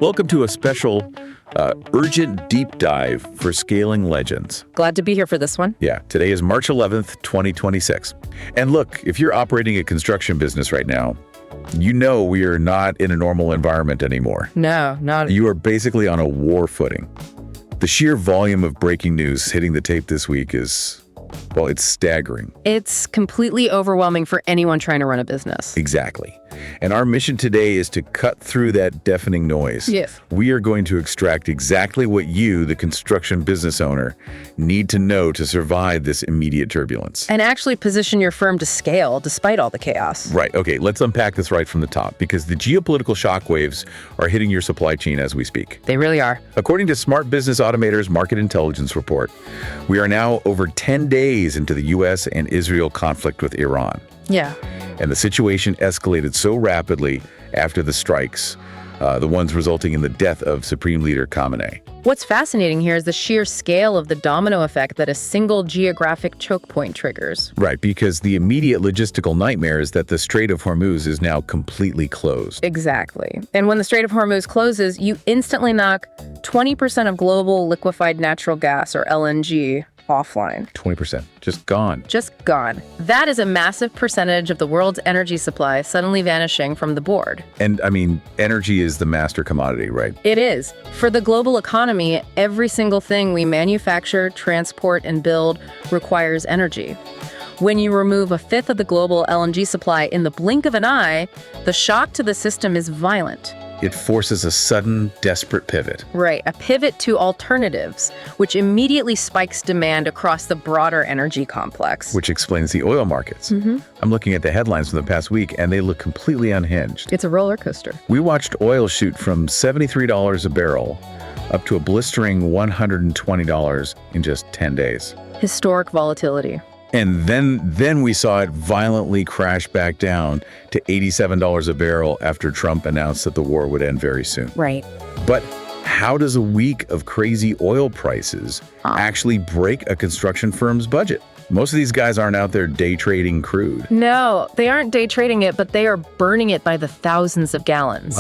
Welcome to a special urgent deep dive for Scaling Legends. Glad to be here for this one. Yeah, today is March 11th, 2026. And look, if you're operating a construction business right now, you know we are not in a normal environment anymore. No, not. You are basically on a war footing. The sheer volume of breaking news hitting the tape this week is, well, it's staggering. It's completely overwhelming for anyone trying to run a business. Exactly. And our mission today is to cut through that deafening noise. Yes. We are going to extract exactly what you, the construction business owner, need to know to survive this immediate turbulence. And actually position your firm to scale despite all the chaos. Right. Okay, let's unpack this right from the top, because the geopolitical shockwaves are hitting your supply chain as we speak. They really are. According to Smart Business Automator's market intelligence report, we are now over 10 days into the U.S. and Israel conflict with Iran. Yeah. And the situation escalated so rapidly after the strikes, the ones resulting in the death of Supreme Leader Khamenei. What's fascinating here is the sheer scale of the domino effect that a single geographic choke point triggers. Right, because the immediate logistical nightmare is that the Strait of Hormuz is now completely closed. Exactly. And when the Strait of Hormuz closes, you instantly knock 20% of global liquefied natural gas, or LNG, offline. 20%, just gone. Just gone. That is a massive percentage of the world's energy supply suddenly vanishing from the board. And I mean, energy is the master commodity, right? It is. For the global economy, every single thing we manufacture, transport, and build requires energy. When you remove a fifth of the global LNG supply in the blink of an eye, the shock to the system is violent. It forces a sudden, desperate pivot. Right, a pivot to alternatives, which immediately spikes demand across the broader energy complex. Which explains the oil markets. I'm looking at the headlines from the past week, and they look completely unhinged. It's a roller coaster. We watched oil shoot from $73 a barrel up to a blistering $120 in just 10 days. Historic volatility. And then we saw it violently crash back down to $87 a barrel after Trump announced that the war would end very soon. Right. But how does a week of crazy oil prices actually break a construction firm's budget? Most of these guys aren't out there day trading crude. No, they aren't day trading it, but they are burning it by the thousands of gallons.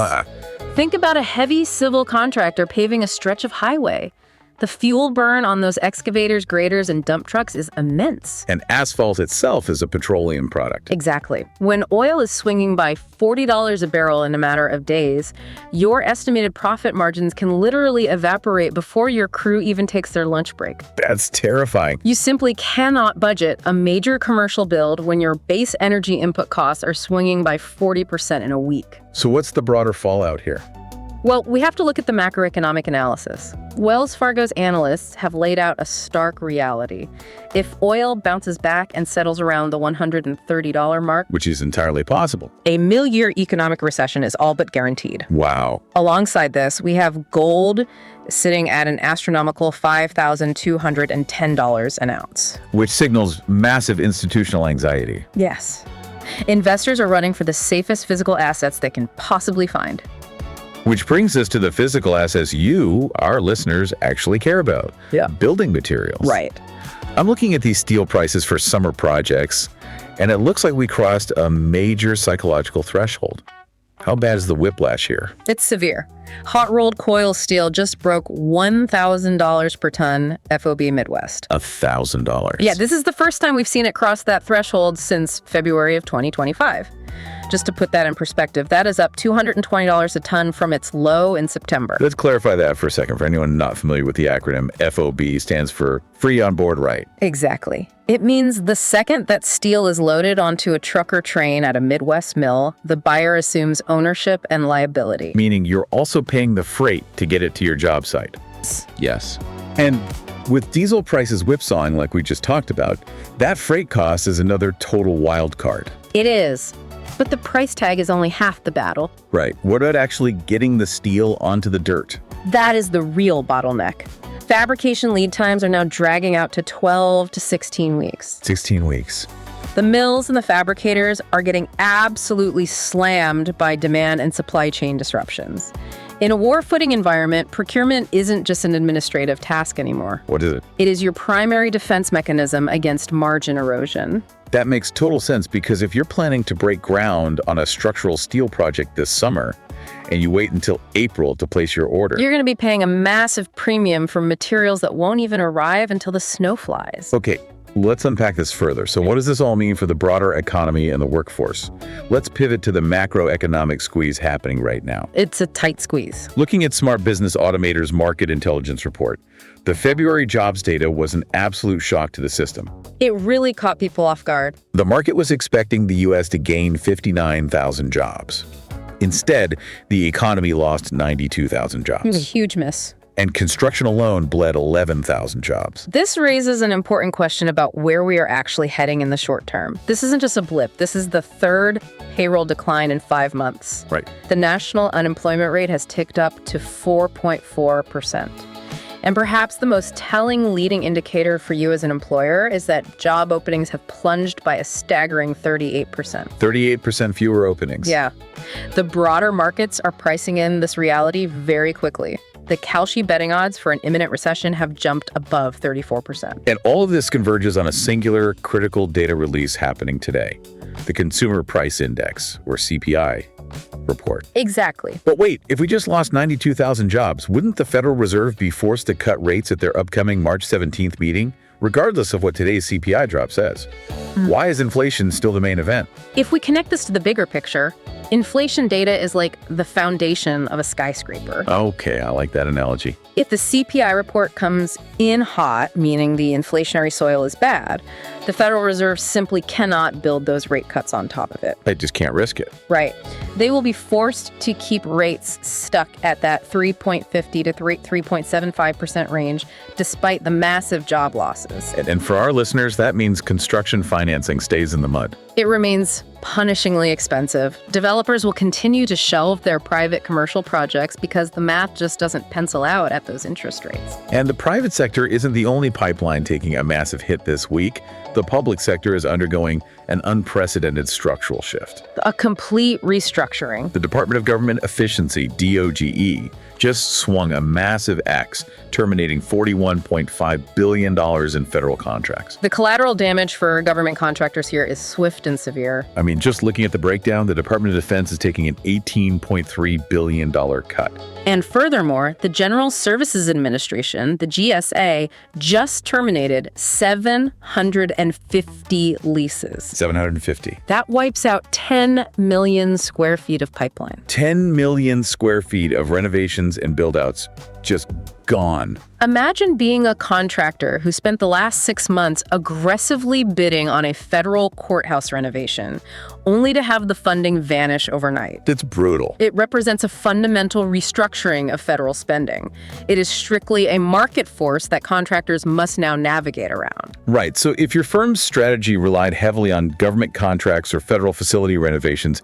Think about a heavy civil contractor paving a stretch of highway. The fuel burn on those excavators, graders, and dump trucks is immense. And asphalt itself is a petroleum product. Exactly. When oil is swinging by $40 a barrel in a matter of days, your estimated profit margins can literally evaporate before your crew even takes their lunch break. That's terrifying. You simply cannot budget a major commercial build when your base energy input costs are swinging by 40% in a week. So what's the broader fallout here? Well, we have to look at the macroeconomic analysis. Wells Fargo's analysts have laid out a stark reality. If oil bounces back and settles around the $130 mark, Which is entirely possible. a mil-year economic recession is all but guaranteed. Wow. Alongside this, we have gold sitting at an astronomical $5,210 an ounce. Which signals massive institutional anxiety. Yes. Investors are running for the safest physical assets they can possibly find. Which brings us to the physical assets you, our listeners, actually care about. Yeah. Building materials. Right. I'm looking at these steel prices for summer projects, and it looks like we crossed a major psychological threshold. How bad is the whiplash here? It's severe. Hot-rolled coil steel just broke $1,000 per ton FOB Midwest. $1,000. Yeah, this is the first time we've seen it cross that threshold since February of 2025. Just to put that in perspective, that is up $220 a ton from its low in September. Let's clarify that for a second. For anyone not familiar with the acronym, FOB stands for Free On Board Right. Exactly. It means the second that steel is loaded onto a truck or train at a Midwest mill, the buyer assumes ownership and liability. Meaning you're also paying the freight to get it to your job site. Yes. And with diesel prices whipsawing like we just talked about, that freight cost is another total wild card. It is. But the price tag is only half the battle. Right. What about actually getting the steel onto the dirt? That is the real bottleneck. Fabrication lead times are now dragging out to 12 to 16 weeks. 16 weeks. The mills and the fabricators are getting absolutely slammed by demand and supply chain disruptions. In a war-footing environment, procurement isn't just an administrative task anymore. What is it? It is your primary defense mechanism against margin erosion. That makes total sense because if you're planning to break ground on a structural steel project this summer and you wait until April to place your order, You're going to be paying a massive premium for materials that won't even arrive until the snow flies. Okay, let's unpack this further. So what does this all mean for the broader economy and the workforce? Let's pivot to the macroeconomic squeeze happening right now. It's a tight squeeze. Looking at Smart Business Automator's market intelligence report, the February jobs data was an absolute shock to the system. It really caught people off guard. The market was expecting the U.S. to gain 59,000 jobs. Instead, the economy lost 92,000 It was a jobs. huge miss. And construction alone bled 11,000 jobs. This raises an important question about where we are actually heading in the short term. This isn't just a blip. This is the third payroll decline in 5 months. Right. The national unemployment rate has ticked up to 4.4%. And perhaps the most telling leading indicator for you as an employer is that job openings have plunged by a staggering 38%. 38% fewer openings. Yeah. The broader markets are pricing in this reality very quickly. The Kalshi betting odds for an imminent recession have jumped above 34%. And all of this converges on a singular critical data release happening today, the Consumer Price Index, or CPI, report. Exactly. But wait, if we just lost 92,000 jobs, wouldn't the Federal Reserve be forced to cut rates at their upcoming March 17th meeting, regardless of what today's CPI drop says? Why is inflation still the main event? If we connect this to the bigger picture, inflation data is like the foundation of a skyscraper. Okay, I like that analogy. If the CPI report comes in hot, meaning the inflationary soil is bad, the Federal Reserve simply cannot build those rate cuts on top of it. I just can't risk it. Right. They will be forced to keep rates stuck at that 3.50 to 3.75% range, despite the massive job losses. And for our listeners, that means construction financing stays in the mud. It remains punishingly expensive. Developers will continue to shelve their private commercial projects because the math just doesn't pencil out at those interest rates. And the private sector isn't the only pipeline taking a massive hit this week. The public sector is undergoing an unprecedented structural shift. A complete restructuring. The Department of Government Efficiency, DOGE, just swung a massive axe, terminating $41.5 billion in federal contracts. The collateral damage for government contractors here is swift and severe. I mean, just looking at the breakdown, the Department of Defense is taking an $18.3 billion cut. And furthermore, the General Services Administration, the GSA, just terminated 750 leases. 750. That wipes out 10 million square feet of pipeline. 10 million square feet of renovations and build-outs just gone. Imagine being a contractor who spent the last 6 months aggressively bidding on a federal courthouse renovation, only to have the funding vanish overnight. It's brutal. It represents a fundamental restructuring of federal spending. It is strictly a market force that contractors must now navigate around. Right. So if your firm's strategy relied heavily on government contracts or federal facility renovations,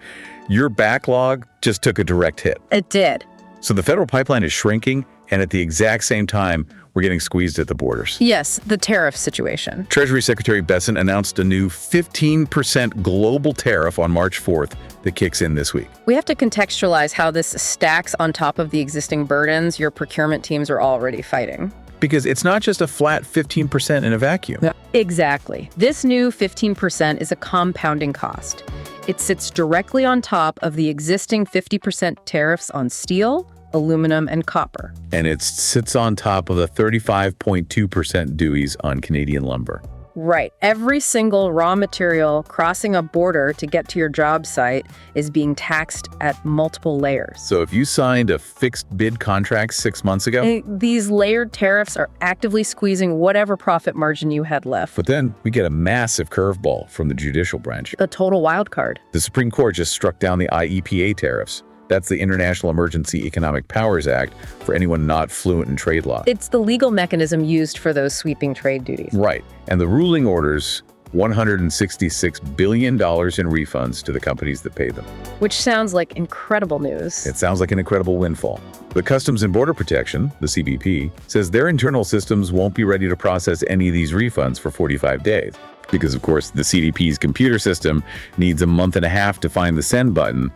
your backlog just took a direct hit. It did. So the federal pipeline is shrinking, and at the exact same time, we're getting squeezed at the borders. Yes, the tariff situation. Treasury Secretary Besant announced a new 15% global tariff on March 4th that kicks in this week. We have to contextualize how this stacks on top of the existing burdens your procurement teams are already fighting. Because it's not just a flat 15% in a vacuum. Exactly. This new 15% is a compounding cost. It sits directly on top of the existing 50% tariffs on steel, aluminum, and copper. And it sits on top of the 35.2% duties on Canadian lumber. Right. Every single raw material crossing a border to get to your job site is being taxed at multiple layers. So if you signed a fixed bid contract 6 months ago, These layered tariffs are actively squeezing whatever profit margin you had left. but then we get a massive curveball from the judicial branch. A total wild card. The Supreme Court just struck down the IEPA tariffs. That's the International Emergency Economic Powers Act for anyone not fluent in trade law. It's the legal mechanism used for those sweeping trade duties. Right. And the ruling orders $166 billion in refunds to the companies that paid them. Which sounds like incredible news. It sounds like an incredible windfall. The Customs and Border Protection, the CBP, says their internal systems won't be ready to process any of these refunds for 45 days. Because, of course, the CDP's computer system needs a month and a half to find the send button,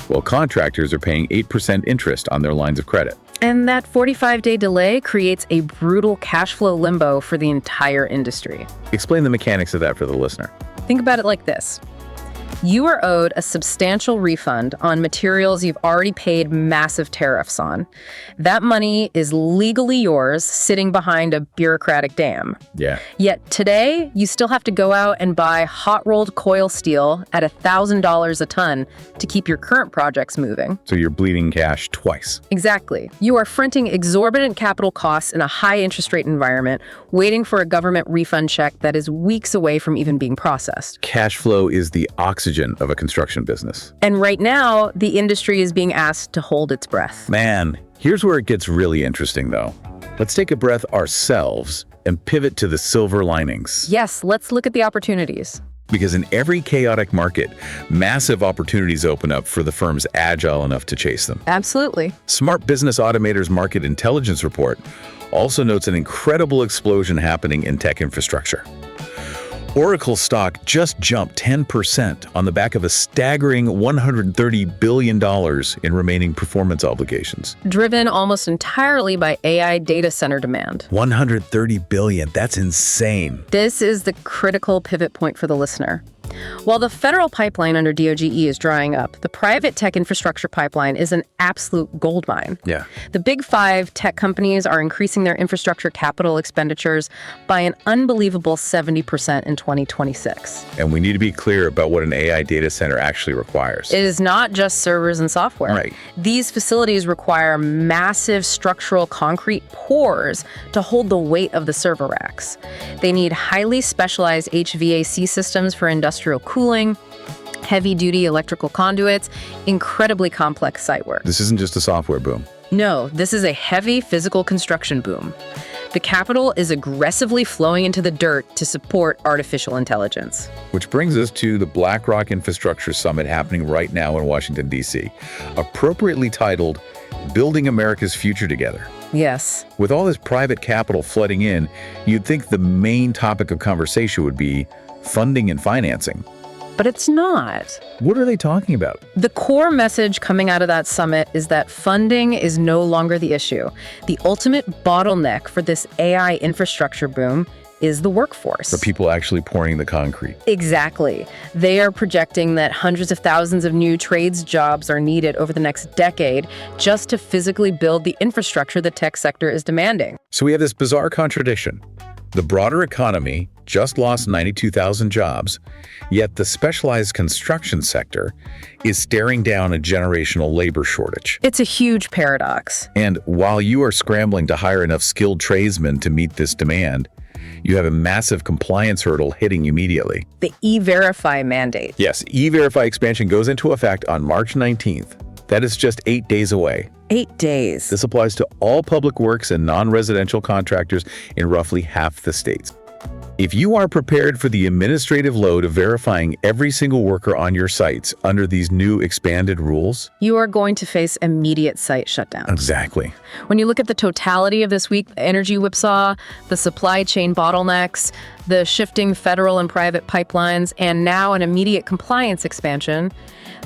while contractors are paying 8% interest on their lines of credit. And that 45-day delay creates a brutal cash flow limbo for the entire industry. Explain the mechanics of that for the listener. Think about it like this. You are owed a substantial refund on materials you've already paid massive tariffs on. That money is legally yours, sitting behind a bureaucratic dam. Yeah. Yet today, you still have to go out and buy hot-rolled coil steel at $1,000 a ton to keep your current projects moving. So you're bleeding cash twice. Exactly. You are fronting exorbitant capital costs in a high-interest rate environment, waiting for a government refund check that is weeks away from even being processed. Cash flow is the oxygen of a construction business. And right now, the industry is being asked to hold its breath. Man, here's where it gets really interesting, though. Let's take a breath ourselves and pivot to the silver linings. Yes, let's look at the opportunities. Because in every chaotic market, massive opportunities open up for the firms agile enough to chase them. Absolutely. Smart Business Automator's Market Intelligence Report also notes an incredible explosion happening in tech infrastructure. Oracle stock just jumped 10% on the back of a staggering $130 billion in remaining performance obligations. Driven almost entirely by AI data center demand. $130 billion, that's insane. This is the critical pivot point for the listener. While the federal pipeline under DOGE is drying up, the private tech infrastructure pipeline is an absolute goldmine. Yeah. The big five tech companies are increasing their infrastructure capital expenditures by an unbelievable 70% in 2026. And we need to be clear about what an AI data center actually requires. It is not just servers and software. Right. These facilities require massive structural concrete pours to hold the weight of the server racks. They need highly specialized HVAC systems for industrial cooling, heavy-duty electrical conduits, incredibly complex site work. This isn't just a software boom. No, this is a heavy physical construction boom. The capital is aggressively flowing into the dirt to support artificial intelligence. Which brings us to the BlackRock Infrastructure Summit happening right now in Washington, D.C., appropriately titled Building America's Future Together. Yes. With all this private capital flooding in, you'd think the main topic of conversation would be funding and financing. But it's not. What are they talking about? The core message coming out of that summit is that funding is no longer the issue. The ultimate bottleneck for this AI infrastructure boom is the workforce. The people actually pouring the concrete. Exactly. They are projecting that hundreds of thousands of new trades jobs are needed over the next decade just to physically build the infrastructure the tech sector is demanding. So we have this bizarre contradiction. The broader economy just lost 92,000 jobs, yet the specialized construction sector is staring down a generational labor shortage. It's a huge paradox. And while you are scrambling to hire enough skilled tradesmen to meet this demand, you have a massive compliance hurdle hitting immediately. The E-Verify mandate. Yes, E-Verify expansion goes into effect on March 19th. That is just 8 days away. 8 days. This applies to all public works and non-residential contractors in roughly half the states. If you are prepared for the administrative load of verifying every single worker on your sites under these new expanded rules, you are going to face immediate site shutdowns. Exactly. When you look at the totality of this week, energy whipsaw, the supply chain bottlenecks, the shifting federal and private pipelines, and now an immediate compliance expansion,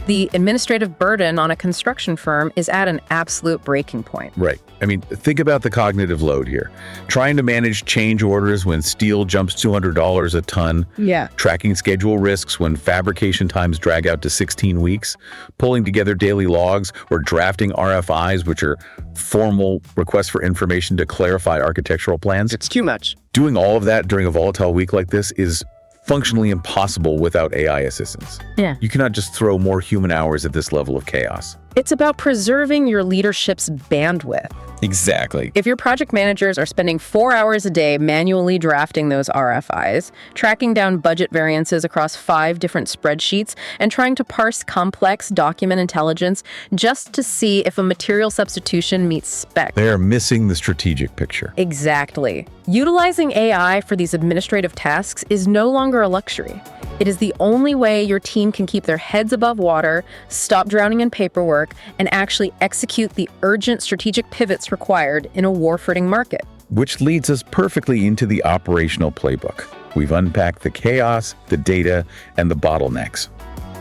the administrative burden on a construction firm is at an absolute breaking point. Right. I mean, think about the cognitive load here. Trying to manage change orders when steel jumps $200 a ton. Yeah. Tracking schedule risks when fabrication times drag out to 16 weeks. Pulling together daily logs or drafting RFIs, which are formal requests for information to clarify architectural plans. It's too much. Doing all of that during a volatile week like this is functionally impossible without AI assistance. Yeah. You cannot just throw more human hours at this level of chaos. It's about preserving your leadership's bandwidth. Exactly. If your project managers are spending 4 hours a day manually drafting those RFIs, tracking down budget variances across 5 different spreadsheets, and trying to parse complex document intelligence just to see if a material substitution meets spec. They are missing the strategic picture. Exactly. Utilizing AI for these administrative tasks is no longer a luxury. It is the only way your team can keep their heads above water, stop drowning in paperwork, and actually execute the urgent strategic pivots required in a war-footing market. Which leads us perfectly into the operational playbook. We've unpacked the chaos, the data, and the bottlenecks.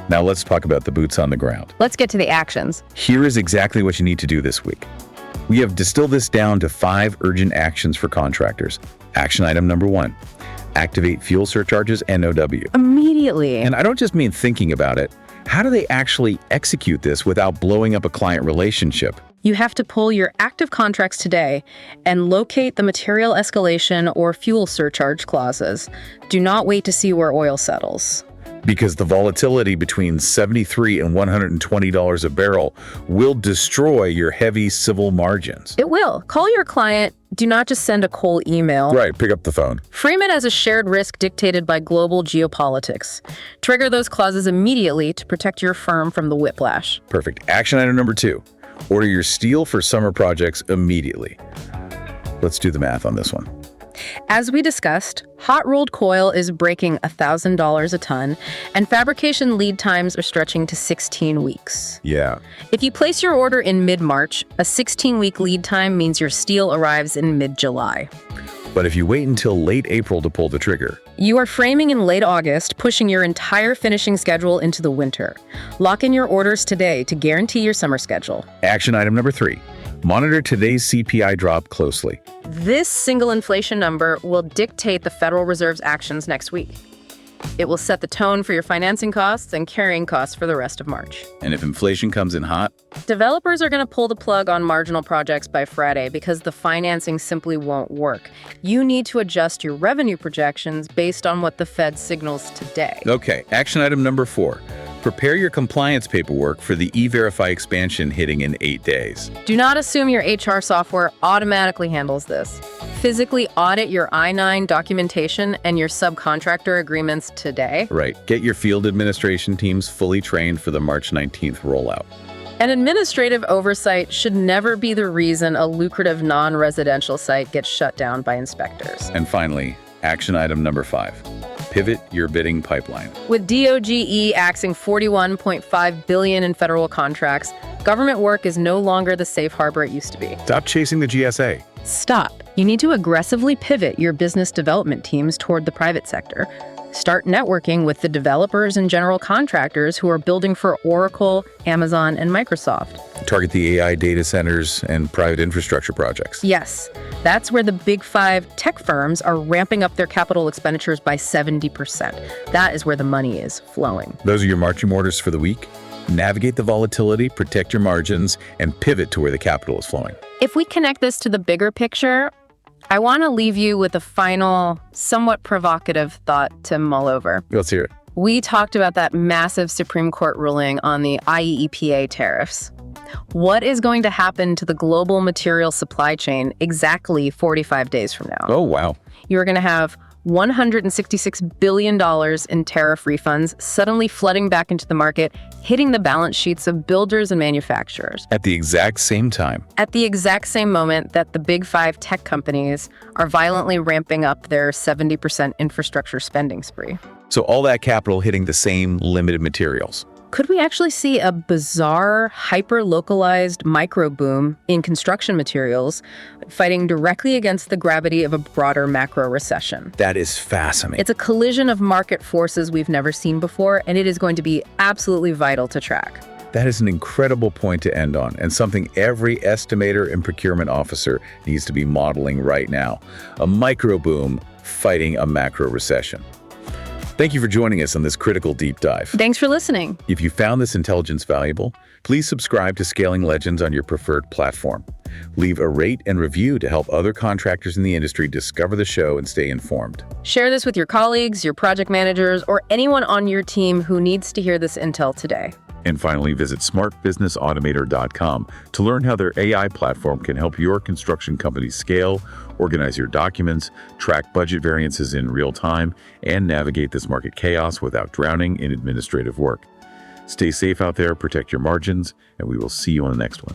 Now let's talk about the boots on the ground. Let's get to the actions. Here is exactly what you need to do this week. We have distilled this down to 5 urgent actions for contractors. Action item number 1. Activate fuel surcharges NOW. Immediately. And I don't just mean thinking about it. How do they actually execute this without blowing up a client relationship? You have to pull your active contracts today and locate the material escalation or fuel surcharge clauses. Do not wait to see where oil settles. Because the volatility between $73 and $120 a barrel will destroy your heavy civil margins. It will. Call your client. Do not just send a cold email. Right, pick up the phone. Frame it as a shared risk dictated by global geopolitics. Trigger those clauses immediately to protect your firm from the whiplash. Perfect. Action item number 2. Order your steel for summer projects immediately. Let's do the math on this one. As we discussed, hot-rolled coil is breaking $1,000 a ton, and fabrication lead times are stretching to 16 weeks. Yeah. If you place your order in mid-March, a 16-week lead time means your steel arrives in mid-July. But if you wait until late April to pull the trigger, you are framing in late August, pushing your entire finishing schedule into the winter. Lock in your orders today to guarantee your summer schedule. action item number 3. Monitor today's CPI drop closely. This single inflation number will dictate the Federal Reserve's actions next week. It will set the tone for your financing costs and carrying costs for the rest of March. And if inflation comes in hot, developers are going to pull the plug on marginal projects by Friday because the financing simply won't work. You need to adjust your revenue projections based on what the Fed signals today. Okay, action item number 4. Prepare your compliance paperwork for the E-Verify expansion hitting in 8 days. Do not assume your HR software automatically handles this. Physically audit your I-9 documentation and your subcontractor agreements today. Right. Get your field administration teams fully trained for the March 19th rollout. An administrative oversight should never be the reason a lucrative non-residential site gets shut down by inspectors. And finally, action item number 5. Pivot your bidding pipeline. With DOGE axing $41.5 billion in federal contracts, government work is no longer the safe harbor it used to be. Stop chasing the GSA. Stop. You need to aggressively pivot your business development teams toward the private sector. Start networking with the developers and general contractors who are building for Oracle, Amazon, and Microsoft. Target the AI data centers and private infrastructure projects. Yes, that's where the big 5 tech firms are ramping up their capital expenditures by 70%. That is where the money is flowing. Those are your marching orders for the week. Navigate the volatility, protect your margins, and pivot to where the capital is flowing. If we connect this to the bigger picture, I want to leave you with a final, somewhat provocative thought to mull over. Let's hear it. We talked about that massive Supreme Court ruling on the IEEPA tariffs. What is going to happen to the global material supply chain exactly 45 days from now? Oh, wow. You're going to have $166 billion in tariff refunds suddenly flooding back into the market, hitting the balance sheets of builders and manufacturers. At the exact same time. At the exact same moment that the big 5 tech companies are violently ramping up their 70% infrastructure spending spree. So all that capital hitting the same limited materials. Could we actually see a bizarre, hyper-localized micro-boom in construction materials fighting directly against the gravity of a broader macro recession? That is fascinating. It's a collision of market forces we've never seen before, and it is going to be absolutely vital to track. That is an incredible point to end on, and something every estimator and procurement officer needs to be modeling right now. A micro boom fighting a macro recession. Thank you for joining us on this critical deep dive. Thanks for listening. If you found this intelligence valuable, please subscribe to Scaling Legends on your preferred platform. Leave a rate and review to help other contractors in the industry discover the show and stay informed. Share this with your colleagues, your project managers, or anyone on your team who needs to hear this intel today. And finally, visit smartbusinessautomator.com to learn how their AI platform can help your construction company scale, organize your documents, track budget variances in real time, and navigate this market chaos without drowning in administrative work. Stay safe out there, protect your margins, and we will see you on the next one.